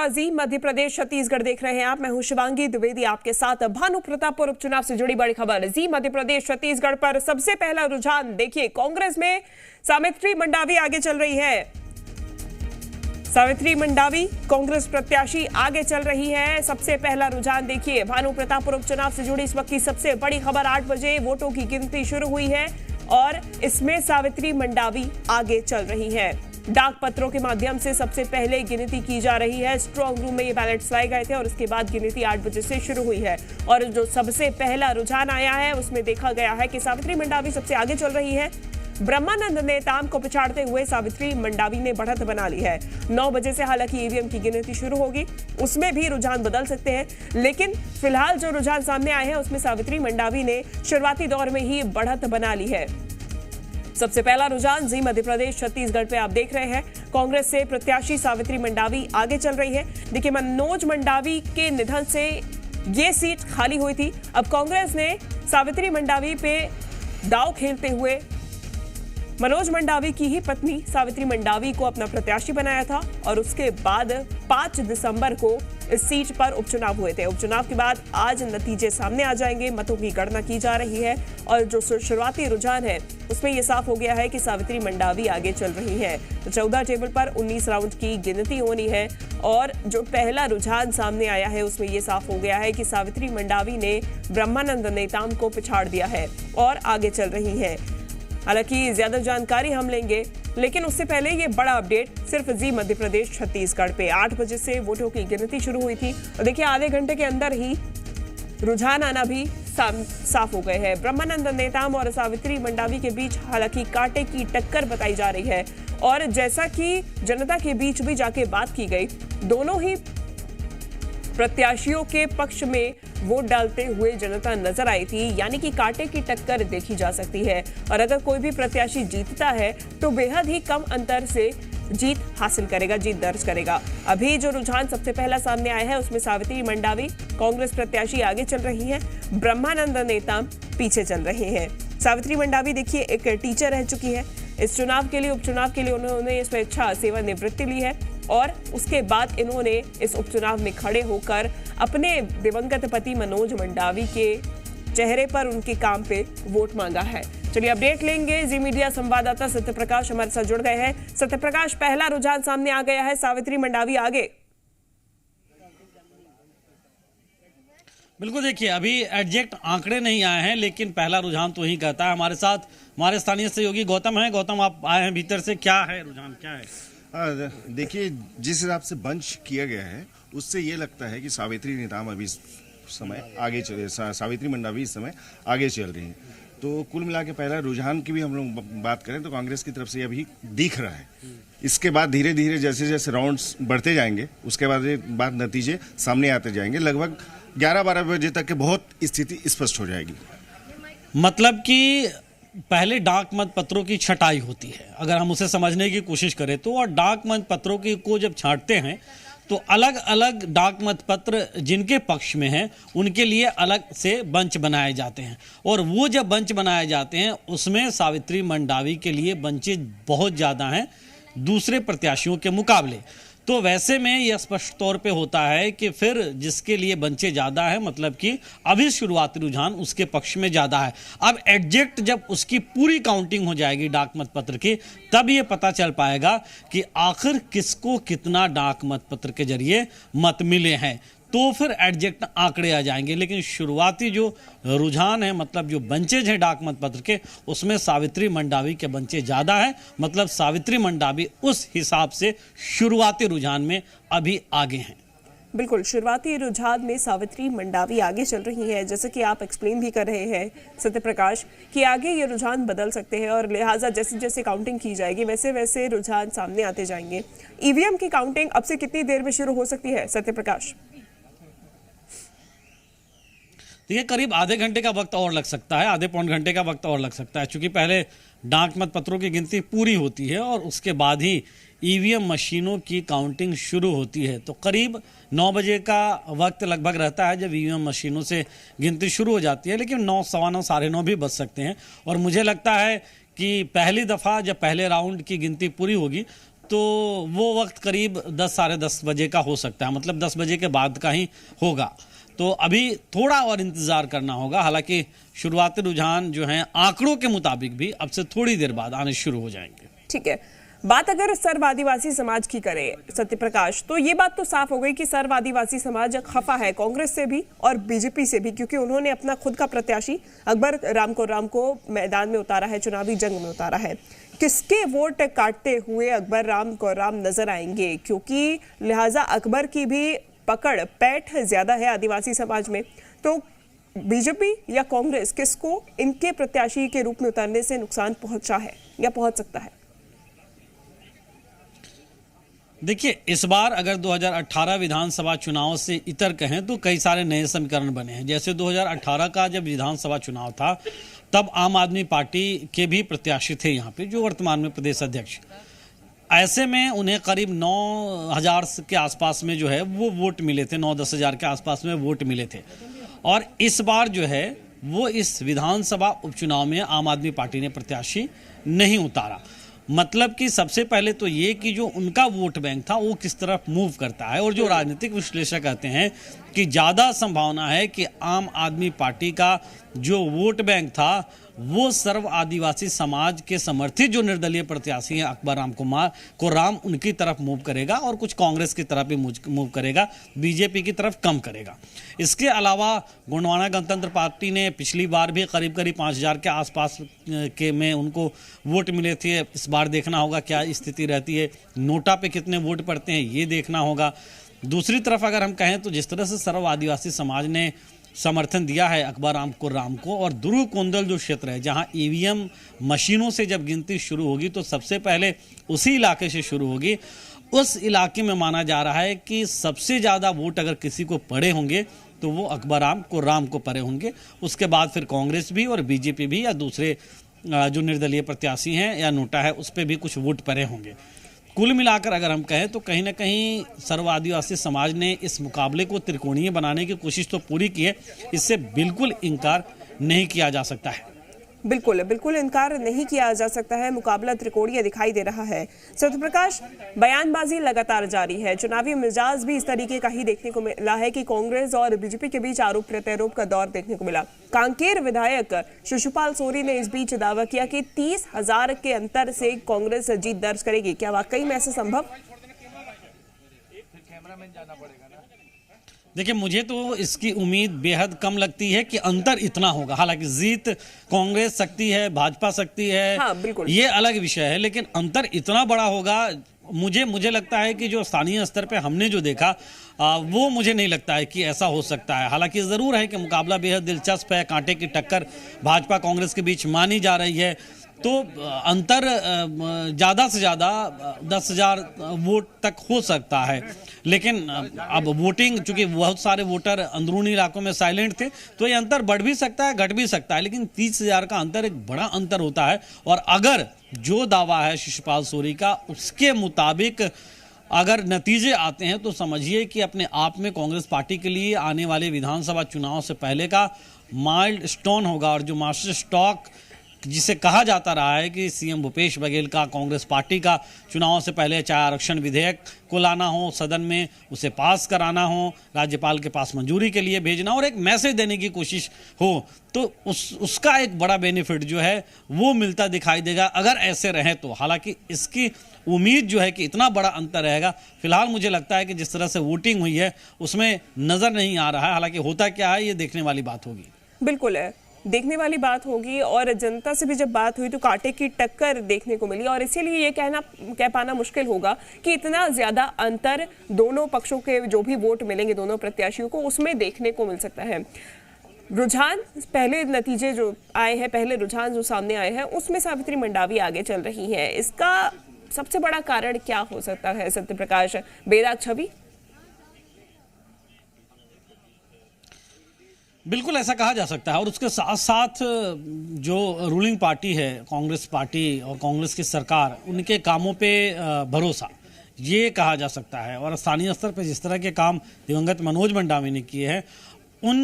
जी मध्य प्रदेश छत्तीसगढ़ देख रहे हैं आप। मैं हूं शिवांगी द्विवेदी आपके साथ। भानु प्रतापपुर उपचुनाव से जुड़ी बड़ी खबर जी मध्य प्रदेश छत्तीसगढ़ पर सबसे पहला रुझान देखिए, कांग्रेस में सावित्री मंडावी आगे चल रही है। सावित्री मंडावी कांग्रेस प्रत्याशी आगे चल रही है। सबसे पहला रुझान देखिए, भानु प्रतापपुर उपचुनाव से जुड़ी इस वक्त की सबसे बड़ी खबर। 8 बजे वोटों की गिनती शुरू हुई है और इसमें सावित्री मंडावी आगे चल रही है। डाक पत्रों के माध्यम से सबसे पहले गिनती की जा रही है। स्ट्रांग रूम में ये बैलेट्स लाए गए थे और उसके बाद गिनती 8 बजे से शुरू हुई है। और जो सबसे पहला रुझान आया है उसमें देखा गया है कि सावित्री मंडावी सबसे आगे चल रही है। ब्रह्मानंद नेताम को पिछाड़ते हुए सावित्री मंडावी ने बढ़त बना ली है। 9 बजे से हालांकि ईवीएम की गिनती शुरू होगी, उसमें भी रुझान बदल सकते हैं, लेकिन फिलहाल जो रुझान सामने आए हैं उसमें सावित्री मंडावी ने शुरुआती दौर में ही बढ़त बना ली है। सबसे पहला रुझान जी मध्य प्रदेश छत्तीसगढ़ पे आप देख रहे हैं। कांग्रेस से प्रत्याशी सावित्री मंडावी आगे चल रही है। देखिए, मनोज मंडावी के निधन से ये सीट खाली हुई थी। अब कांग्रेस ने सावित्री मंडावी पे दांव खेलते हुए मनोज मंडावी की ही पत्नी सावित्री मंडावी को अपना प्रत्याशी बनाया था और उसके बाद 5 दिसंबर को इस सीट पर उपचुनाव हुए थे। उपचुनाव के बाद आज नतीजे सामने आ जाएंगे, मतों की गणना की जा रही है और जो शुरुआती रुझान है उसमें यह साफ हो गया है कि सावित्री मंडावी आगे चल रही है। तो 14 टेबल पर 19 राउंड की गिनती होनी है और जो पहला रुझान सामने आया है उसमें यह साफ हो गया है कि सावित्री मंडावी ने ब्रह्मानंद नेताम को पिछाड़ दिया है और आगे चल रही है। हालांकि ज्यादा जानकारी हम लेंगे, लेकिन उससे पहले ये बड़ा अपडेट सिर्फ जी मध्य प्रदेश छत्तीसगढ़ पे। 8 बजे से वोटों की गिनती शुरू हुई थी और देखिए आधे घंटे के अंदर ही रुझान आना भी साफ हो गए हैं। ब्रह्मानंद नेताम और सावित्री मंडावी के बीच हालांकि कांटे की टक्कर बताई जा रही है और जैसा कि जनता के बीच भी जाके बात की गई, दोनों ही प्रत्याशियों के पक्ष में वोट डालते हुए जनता नजर आई थी, यानी कि कांटे की टक्कर देखी जा सकती है। और अगर कोई भी प्रत्याशी जीतता है तो बेहद ही कम अंतर से जीत हासिल करेगा, जीत दर्ज करेगा। अभी जो रुझान सबसे पहला सामने आया है उसमें सावित्री मंडावी कांग्रेस प्रत्याशी आगे चल रही है, ब्रह्मानंद नेताम पीछे चल रहे हैं। सावित्री मंडावी देखिए एक टीचर रह चुकी है। इस चुनाव के लिए, उपचुनाव के लिए उन्होंने स्वेच्छा सेवानिवृत्ति ली है और उसके बाद इन्होंने इस उपचुनाव में खड़े होकर अपने दिवंगत पति मनोज मंडावी के चेहरे पर, उनके काम पे वोट मांगा है। चलिए अपडेट लेंगे। जी मीडिया संवाददाता सत्यप्रकाश हमारे साथ जुड़ गए हैं। सत्यप्रकाश, पहला रुझान सामने आ गया है, सावित्री मंडावी आगे। बिल्कुल, देखिए अभी एग्जैक्ट आंकड़े नहीं आए हैं, लेकिन पहला रुझान तो ही कहता है। हमारे साथ हमारे स्थानीय सहयोगी गौतम है। गौतम, आप आए हैं भीतर से, क्या है रुझान, क्या है? देखिए, जिस हिसाब से बंच किया गया है उससे ये लगता है कि सावित्री नेताम अभी इस समय आगे चले, सावित्री मंडावी इस समय आगे चल रही हैं। तो कुल मिला के पहला रुझान की भी हम लोग बात करें तो कांग्रेस की तरफ से अभी दिख रहा है। इसके बाद धीरे धीरे जैसे जैसे राउंड्स बढ़ते जाएंगे उसके बाद नतीजे सामने आते जाएंगे। लगभग 11-12 बजे तक के बहुत स्थिति स्पष्ट हो जाएगी। मतलब कि पहले डाक मत पत्रों की छटाई होती है, अगर हम उसे समझने की कोशिश करें तो, और डाक मत पत्रों को जब छांटते हैं तो अलग अलग डाक मत पत्र जिनके पक्ष में हैं उनके लिए अलग से बंच बनाए जाते हैं और वो जब बंच बनाए जाते हैं उसमें सावित्री मंडावी के लिए बंचेज बहुत ज़्यादा हैं दूसरे प्रत्याशियों के मुकाबले। तो वैसे में यह स्पष्ट तौर पे होता है कि फिर जिसके लिए बंचे ज़्यादा है, मतलब कि अभी शुरुआती रुझान उसके पक्ष में ज़्यादा है। अब एग्जैक्ट जब उसकी पूरी काउंटिंग हो जाएगी डाक मत पत्र की, तब ये पता चल पाएगा कि आखिर किसको कितना डाक मत पत्र के जरिए मत मिले हैं, तो फिर एग्जैक्ट आंकड़े आ जाएंगे। लेकिन शुरुआती जो रुझान है, मतलब जो बंचेज हैं डाक मत पत्र के, उसमें सावित्री मंडावी के बंचे ज़्यादा है। मतलब सावित्री मंडावी उस हिसाब से शुरुआती रुझान में अभी आगे हैं। बिल्कुल, शुरुआती रुझान में सावित्री मंडावी आगे चल रही है। जैसे कि आप एक्सप्लेन भी कर रहे हैं सत्यप्रकाश कि आगे ये रुझान बदल सकते हैं और लिहाजा जैसे जैसे काउंटिंग की जाएगी वैसे वैसे रुझान सामने आते जाएंगे। ईवीएम की काउंटिंग अब से कितनी देर में शुरू हो सकती है सत्यप्रकाश? ये करीब आधे घंटे का वक्त और लग सकता है, आधे पौन घंटे का वक्त और लग सकता है, क्योंकि पहले डाक मत पत्रों की गिनती पूरी होती है और उसके बाद ही ईवीएम मशीनों की काउंटिंग शुरू होती है। तो करीब 9 बजे का वक्त लगभग रहता है जब ईवीएम मशीनों से गिनती शुरू हो जाती है, लेकिन 9, सवा 9, साढ़े 9 भी बज सकते हैं। और मुझे लगता है कि पहली दफ़ा जब पहले राउंड की गिनती पूरी होगी तो वो वक्त करीब 10 साढ़े 10 बजे का हो सकता है, मतलब 10 बजे के बाद का ही होगा। तो अभी थोड़ा और इंतजार करना होगा। हालांकि शुरुआती रुझान जो हैं आंकड़ों के मुताबिक भी अब से थोड़ी देर बाद आने शुरू हो जाएंगे। ठीक है, बात अगर सर्व आदिवासी समाज की करें सत्यप्रकाश, तो ये बात तो साफ हो गई कि सर्व आदिवासी समाज खफा है कांग्रेस से भी और बीजेपी से भी, क्योंकि उन्होंने अपना खुद का प्रत्याशी अकबर राम को मैदान में उतारा है, चुनावी जंग में उतारा है। किसके वोट काटते हुए अकबर राम नजर आएंगे, क्योंकि लिहाजा अकबर की भी पकड़ पैठ ज्यादा है आदिवासी समाज में, तो बीजेपी या कांग्रेस किसको इनके प्रत्याशी के रूप में उतारने से नुकसान पहुंचा है या पहुंच सकता है? देखिए, इस बार अगर 2018 विधानसभा चुनाव से इतर कहें तो कई सारे नए समीकरण बने हैं। जैसे 2018 का जब विधानसभा चुनाव था तब आम आदमी पार्टी के भी प्रत्याशी थे यहाँ पे, जो वर्तमान में प्रदेश अध्यक्ष। ऐसे में उन्हें करीब 9,000 के आसपास में जो है वो वोट मिले थे, 9-10 हज़ार के आसपास में वोट मिले थे। और इस बार जो है वो इस विधानसभा उपचुनाव में आम आदमी पार्टी ने प्रत्याशी नहीं उतारा। मतलब कि सबसे पहले तो ये कि जो उनका वोट बैंक था वो किस तरफ मूव करता है, और जो राजनीतिक विश्लेषक कहते हैं कि ज़्यादा संभावना है कि आम आदमी पार्टी का जो वोट बैंक था वो सर्व आदिवासी समाज के समर्थित जो निर्दलीय प्रत्याशी हैं अकबर राम उनकी तरफ मूव करेगा, और कुछ कांग्रेस की तरफ भी मूव करेगा, बीजेपी की तरफ कम करेगा। इसके अलावा गोंडवाना गणतंत्र पार्टी ने पिछली बार भी करीब 5,000 के आसपास के में उनको वोट मिले थे। इस बार देखना होगा क्या स्थिति रहती है, नोटा पे कितने वोट पड़ते हैं ये देखना होगा। दूसरी तरफ अगर हम कहें तो जिस तरह से सर्व आदिवासी समाज ने समर्थन दिया है अकबर राम को, और ध्रुव कोंदल जो क्षेत्र है जहां ईवीएम मशीनों से जब गिनती शुरू होगी तो सबसे पहले उसी इलाके से शुरू होगी। उस इलाके में माना जा रहा है कि सबसे ज़्यादा वोट अगर किसी को पड़े होंगे तो वो अकबर राम को पड़े होंगे। उसके बाद फिर कांग्रेस भी और बीजेपी भी या दूसरे जो निर्दलीय प्रत्याशी हैं या नोटा है उस पर भी कुछ वोट पड़े होंगे। कुल मिलाकर अगर हम कहें तो कहीं ना कहीं सर्व आदिवासी समाज ने इस मुकाबले को त्रिकोणीय बनाने की कोशिश तो पूरी की है, इससे बिल्कुल इनकार नहीं किया जा सकता है। बिल्कुल इनकार नहीं किया जा सकता है, मुकाबला त्रिकोणीय दिखाई दे रहा है। सत्यप्रकाश, बयानबाजी लगातार जारी है, चुनावी मिजाज भी इस तरीके का ही देखने को मिला है कि कांग्रेस और बीजेपी के बीच आरोप प्रत्यारोप का दौर देखने को मिला। कांकेर विधायक शिशुपाल सोरी ने इस बीच दावा किया कि 30,000 के अंतर से कांग्रेस जीत दर्ज करेगी। क्या वाकई में ऐसा संभव? देखिए, मुझे तो इसकी उम्मीद बेहद कम लगती है कि अंतर इतना होगा। हालांकि जीत कांग्रेस सकती है, भाजपा सकती है, हाँ, बिल्कुल, ये अलग विषय है, लेकिन अंतर इतना बड़ा होगा मुझे लगता है कि जो स्थानीय स्तर पे हमने जो देखा वो मुझे नहीं लगता है कि ऐसा हो सकता है। हालांकि ज़रूर है कि मुकाबला बेहद दिलचस्प है, कांटे की टक्कर भाजपा कांग्रेस के बीच मानी जा रही है, तो अंतर ज़्यादा से ज़्यादा 10,000 वोट तक हो सकता है। लेकिन अब वोटिंग, चूंकि बहुत सारे वोटर अंदरूनी इलाकों में साइलेंट थे, तो ये अंतर बढ़ भी सकता है, घट भी सकता है, लेकिन 30,000 का अंतर एक बड़ा अंतर होता है। और अगर जो दावा है शिशुपाल सोरी का उसके मुताबिक अगर नतीजे आते हैं तो समझिए कि अपने आप में कांग्रेस पार्टी के लिए आने वाले विधानसभा चुनाव से पहले का माइल्ड स्टोन होगा। और जो मास्टर स्ट्रोक जिसे कहा जाता रहा है कि सीएम भूपेश बघेल का कांग्रेस पार्टी का चुनाव से पहले चाहे आरक्षण विधेयक को लाना हो सदन में, उसे पास कराना हो, राज्यपाल के पास मंजूरी के लिए भेजना और एक मैसेज देने की कोशिश हो, तो उसका एक बड़ा बेनिफिट जो है वो मिलता दिखाई देगा अगर ऐसे रहे तो। हालांकि इसकी उम्मीद जो है कि इतना बड़ा अंतर रहेगा, फिलहाल मुझे लगता है कि जिस तरह से वोटिंग हुई है उसमें नजर नहीं आ रहा है। हालांकि होता क्या है ये देखने वाली बात होगी। बिल्कुल है, देखने वाली बात होगी। और जनता से भी जब बात हुई तो कांटे की टक्कर देखने को मिली, और इसीलिए ये कह पाना मुश्किल होगा कि इतना ज्यादा अंतर दोनों पक्षों के जो भी वोट मिलेंगे दोनों प्रत्याशियों को उसमें देखने को मिल सकता है। रुझान, पहले नतीजे जो आए हैं, पहले रुझान जो सामने आए हैं उसमें सावित्री मंडावी आगे चल रही है। इसका सबसे बड़ा कारण क्या हो सकता है सत्यप्रकाश? बेदाग छवि? बिल्कुल ऐसा कहा जा सकता है। और उसके साथ साथ जो रूलिंग पार्टी है कांग्रेस पार्टी और कांग्रेस की सरकार, उनके कामों पे भरोसा, ये कहा जा सकता है। और स्थानीय स्तर पर जिस तरह के काम दिवंगत मनोज मंडावी ने किए हैं उन